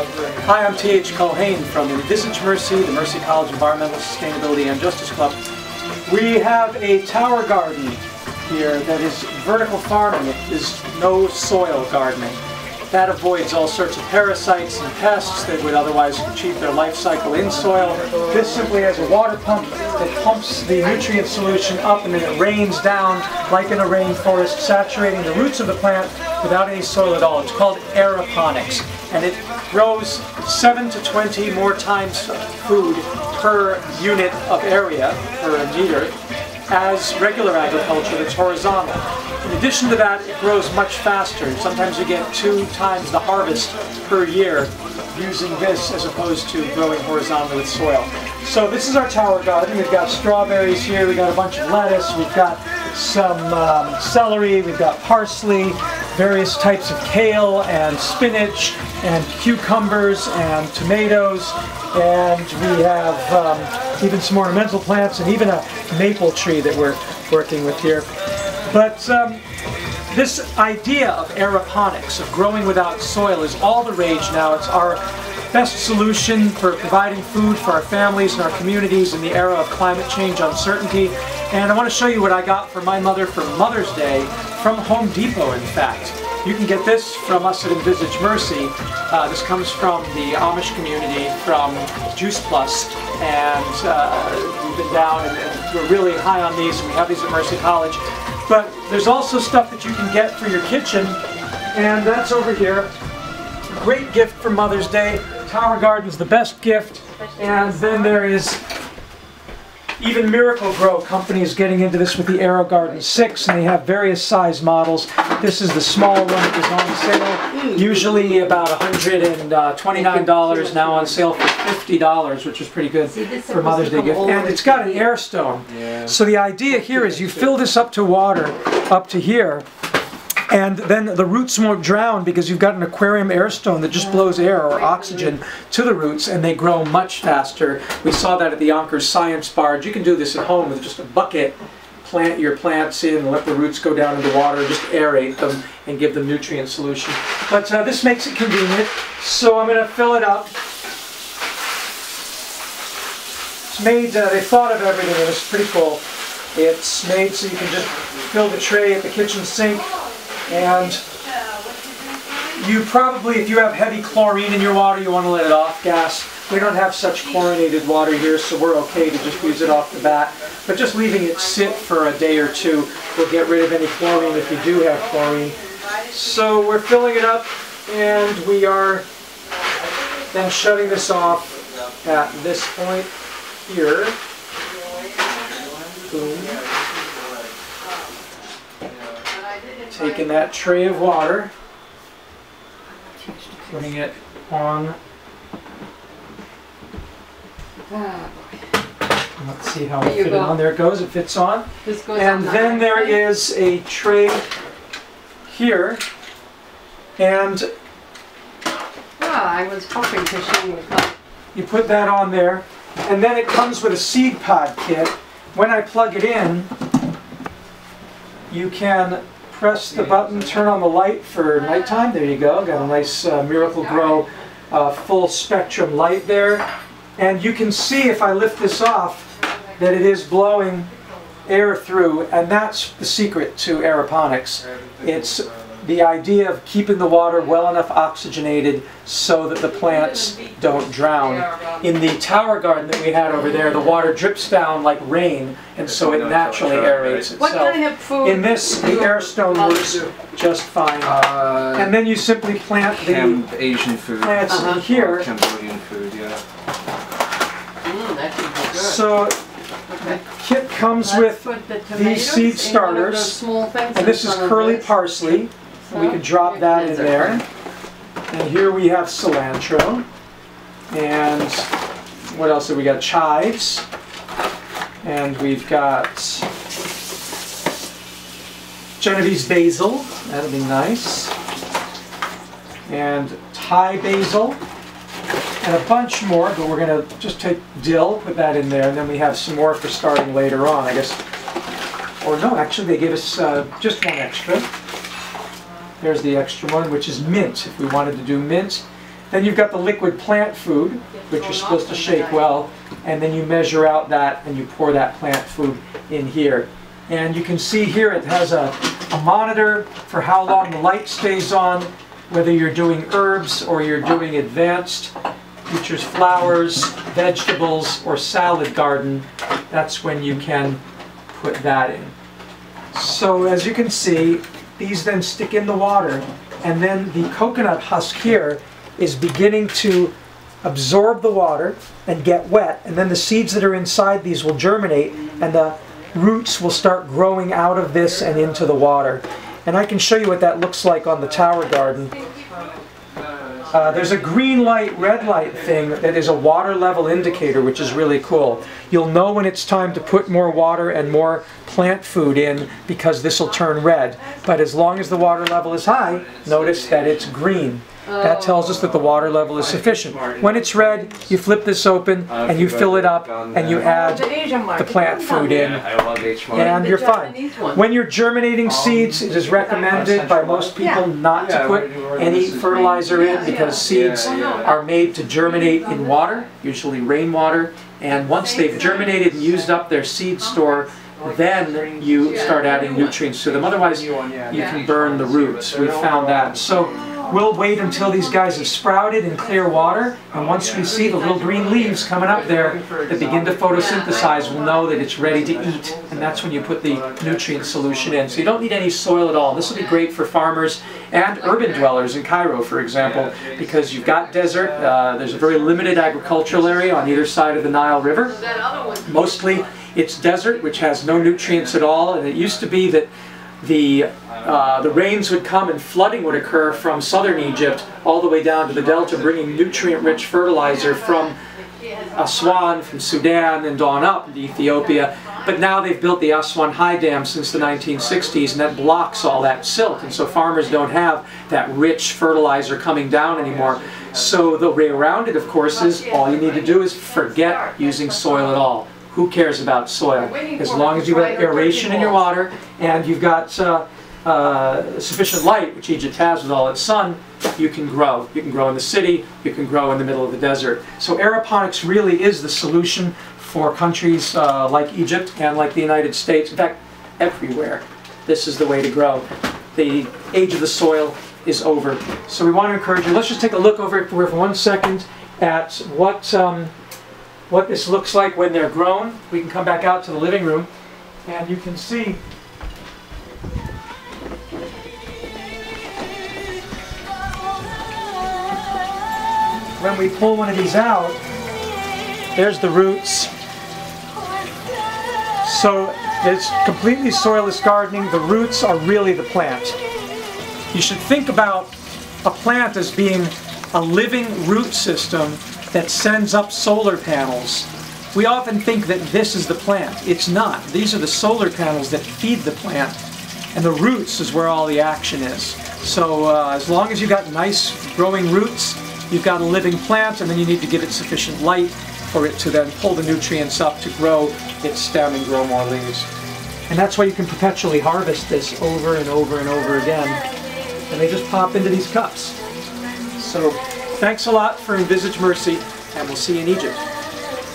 Hi, I'm T.H. Culhane from Envisaj Mercy, the Mercy College Environmental Sustainability and Justice Club. We have a tower garden here that is vertical farming. It is no soil gardening. That avoids all sorts of parasites and pests that would otherwise achieve their life cycle in soil. This simply has a water pump that pumps the nutrient solution up and then it rains down like in a rainforest, saturating the roots of the plant without any soil at all. It's called Aeroponics, and it grows 7 to 20 more times food per unit of area, per meter, as regular agriculture that's horizontal. In addition to that, it grows much faster. Sometimes you get 2 times the harvest per year using this as opposed to growing horizontally with soil. So this is our tower garden. We've got strawberries here, we've got a bunch of lettuce, we've got some celery, we've got parsley, various types of kale and spinach and cucumbers and tomatoes, and we have even some ornamental plants and even a maple tree that we're working with here. But this idea of aeroponics, of growing without soil, is all the rage now. It's our best solution for providing food for our families and our communities in the era of climate change uncertainty. And I want to show you what I got for my mother for Mother's Day from Home Depot, in fact. You can get this from us at Envisaj Mercy. This comes from the Amish community from Juice Plus, and we've been down and we're really high on these, and we have these at Mercy College. But there's also stuff that you can get for your kitchen, and that's over here. Great gift for Mother's Day. Tower Garden's the best gift, and then there is even Miracle Grow companies getting into this with the Aerogarden 6, and they have various size models. This is the small one that was on sale, usually about $129, now on sale for $50, which is pretty good for Mother's Day gift. And it's got an air stone. So the idea here is you fill this up to water up to here, and then the roots won't drown because you've got an aquarium air stone that just blows air or oxygen to the roots, and they grow much faster. We saw that at the Yonkers Science Barge. You can do this at home with just a bucket. Plant your plants in and let the roots go down into water, just aerate them and give them nutrient solution. But this makes it convenient, so I'm going to fill it up. It's made, they thought of everything, and it's pretty cool. It's made so you can just fill the tray at the kitchen sink. And you probably, if you have heavy chlorine in your water, you want to let it off gas. We don't have such chlorinated water here, so we're okay to just use it off the bat. But just leaving it sit for a day or two will get rid of any chlorine if you do have chlorine. So we're filling it up, and we are then shutting this off at this point here. Boom. Taking that tray of water, putting it on. Let's see how it fits on. There it goes, it fits on. And then there is a tray here, and I was hoping to show you. You put that on there, and then it comes with a seed pod kit. When I plug it in, you can press the button, turn on the light for nighttime. There you go. Got a nice Miracle Grow full spectrum light there. And you can see if I lift this off that it is blowing air through, and that's the secret to aeroponics. It's the idea of keeping the water well enough oxygenated so that the plants don't drown. In the tower garden that we had over there, the water drips down like rain, and so it naturally aerates itself. What kind of food? In this, the air stone works just fine. And then you simply plant the Asian food. plants in here. Cambodian food, yeah. That should be good. So the kit comes with these seed starters, and this is curly parsley. We can drop that in there. And here we have cilantro. And what else have we got? Chives. And we've got Genovese basil. That'll be nice. And Thai basil. And a bunch more, but we're going to just take dill, put that in there, and then we have some more for starting later on, I guess. Or no, actually they gave us just one extra. There's the extra one, which is mint, if we wanted to do mint. Then you've got the liquid plant food, which you're supposed to shake well, and then you measure out that and you pour that plant food in here. And you can see here it has a monitor for how long the light stays on, whether you're doing herbs or you're doing advanced. Features flowers, vegetables, or salad garden. That's when you can put that in. So as you can see, these then stick in the water, and then the coconut husk here is beginning to absorb the water and get wet, and then the seeds that are inside these will germinate, and the roots will start growing out of this and into the water. And I can show you what that looks like on the Tower Garden. There's a green light, red light thing that is a water level indicator, which is really cool. You'll know when it's time to put more water and more plant food in because this will turn red. But as long as the water level is high, notice that it's green. That tells us that the water level is sufficient. When it's red, you flip this open and you fill it up and you add the plant food in, and you're fine. When you're germinating seeds, it is recommended by most people not to put any fertilizer in because seeds are made to germinate in water, usually rainwater, and once they've germinated and used up their seed store, then you start adding nutrients to them. Otherwise, you can burn the roots. We found that. So we'll wait until these guys have sprouted in clear water, and once we see the little green leaves coming up there that begin to photosynthesize, we'll know that it's ready to eat, and that's when you put the nutrient solution in. So you don't need any soil at all. This will be great for farmers and urban dwellers in Cairo, for example, because you've got desert. There's a very limited agricultural area on either side of the Nile River. Mostly it's desert, which has no nutrients at all, and it used to be that the rains would come and flooding would occur from southern Egypt all the way down to the delta, bringing nutrient-rich fertilizer from Aswan, from Sudan, and on up to Ethiopia. But now they've built the Aswan High Dam since the 1960s, and that blocks all that silt, and so farmers don't have that rich fertilizer coming down anymore. So the way around it, of course, is all you need to do is forget using soil at all. Who cares about soil? As long as you've got aeration in your water and you've got sufficient light, which Egypt has with all its sun, you can grow. You can grow in the city, you can grow in the middle of the desert. So aeroponics really is the solution for countries like Egypt and like the United States. In fact, everywhere. This is the way to grow. The age of the soil is over. So we want to encourage you. Let's just take a look over for 1 second at what this looks like when they're grown. We can come back out to the living room and you can see when we pull one of these out, there's the roots. So it's completely soilless gardening. The roots are really the plant. You should think about a plant as being a living root system that sends up solar panels. We often think that this is the plant. It's not. These are the solar panels that feed the plant, and the roots is where all the action is. So as long as you've got nice growing roots, you've got a living plant, and then you need to give it sufficient light for it to then pull the nutrients up to grow its stem and grow more leaves. And that's why you can perpetually harvest this over and over and over again. And they just pop into these cups. So thanks a lot for Envisaj Mercy, and we'll see you in Egypt.